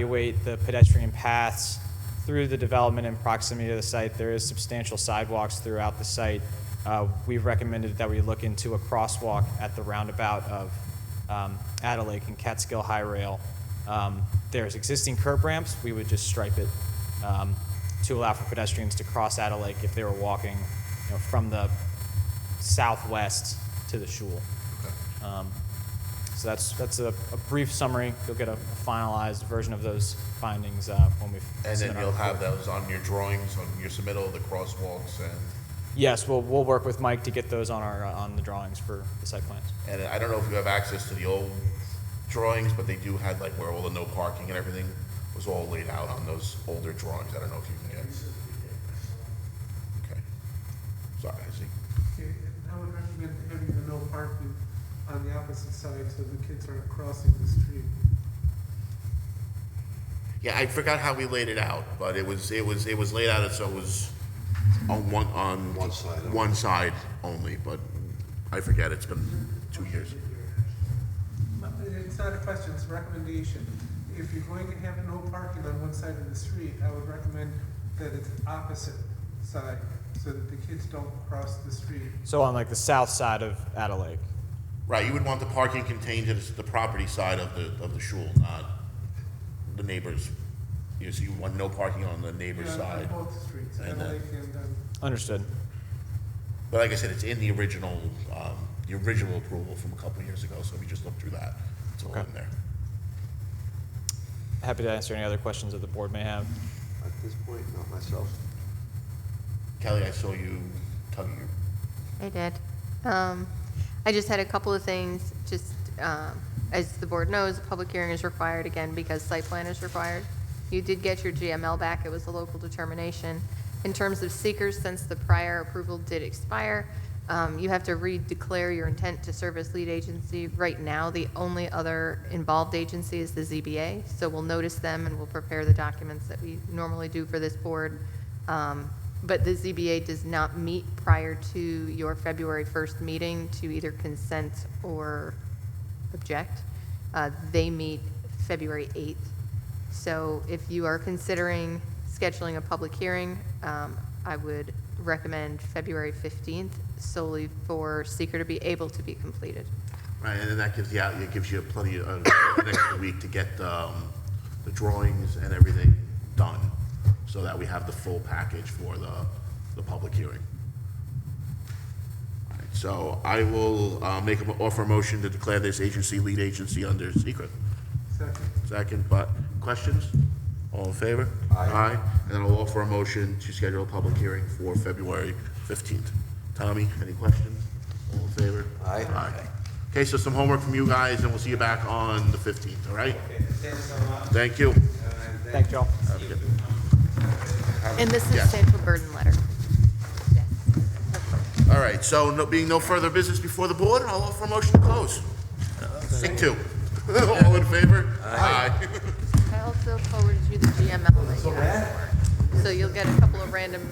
evaluate the pedestrian paths through the development and proximity to the site. There is substantial sidewalks throughout the site. We've recommended that we look into a crosswalk at the roundabout of Ada Lake and Catskill High Rail. There's existing curb ramps. We would just stripe it to allow for pedestrians to cross Ada Lake if they were walking, from the southwest to the shul. Okay. So that's a brief summary. You'll get a finalized version of those findings when we. And then you'll have those on your drawings, on your submittal, the crosswalks, and. Yes, we'll work with Mike to get those on the drawings for the site plans. And I don't know if you have access to the old drawings, but they do have like where all the no parking and everything was all laid out on those older drawings. I don't know if you can get. Okay. Sorry, I see. Okay, and I would recommend having the no parking on the opposite side so the kids aren't crossing the street. Yeah, I forgot how we laid it out, but it was laid out so it was on one side only, but I forget, it's been 2 years. It's not a question, it's a recommendation. If you're going to have no parking on one side of the street, I would recommend that it's opposite side so that the kids don't cross the street. So on like the south side of Ada Lake. Right, you would want the parking contained to the property side of the shul, not the neighbors. So you want no parking on the neighbor's side. On both streets, And Ada Lake and Understood. But like I said, it's in the original approval from a couple years ago, so we just looked through that. It's all Okay. in there. Happy to answer any other questions that the board may have. At this point, not myself. Kelly, I saw you tugging your. I did. I just had a couple of things, as the board knows, a public hearing is required again because site plan is required. You did get your GML back, it was a local determination. In terms of seekers, since the prior approval did expire, you have to re-declare your intent to serve as lead agency. Right now, the only other involved agency is the ZBA, so we'll notice them and we'll prepare the documents that we normally do for this board. But the ZBA does not meet prior to your February 1st meeting to either consent or object. They meet February 8th. So if you are considering scheduling a public hearing, I would recommend February 15th solely for seeker to be able to be completed. Right, and then that gives you plenty of an extra week to get the drawings and everything done, so that we have the full package for the public hearing. All right, so I will offer a motion to declare this agency lead agency under secret. Second, but questions? All in favor? Aye. And then I'll offer a motion to schedule a public hearing for February 15th. Tommy, any questions? All in favor? Aye. Okay, so some homework from you guys, and we'll see you back on the 15th, all right? Thank you. Thank you all. Have a good- And this is Yes. central burden letter. Yes. All right, so being no further business before the board, I'll offer a motion to close. Take two. All in favor? Aye. I also forwarded you the GML that you asked for. So you'll get a couple of random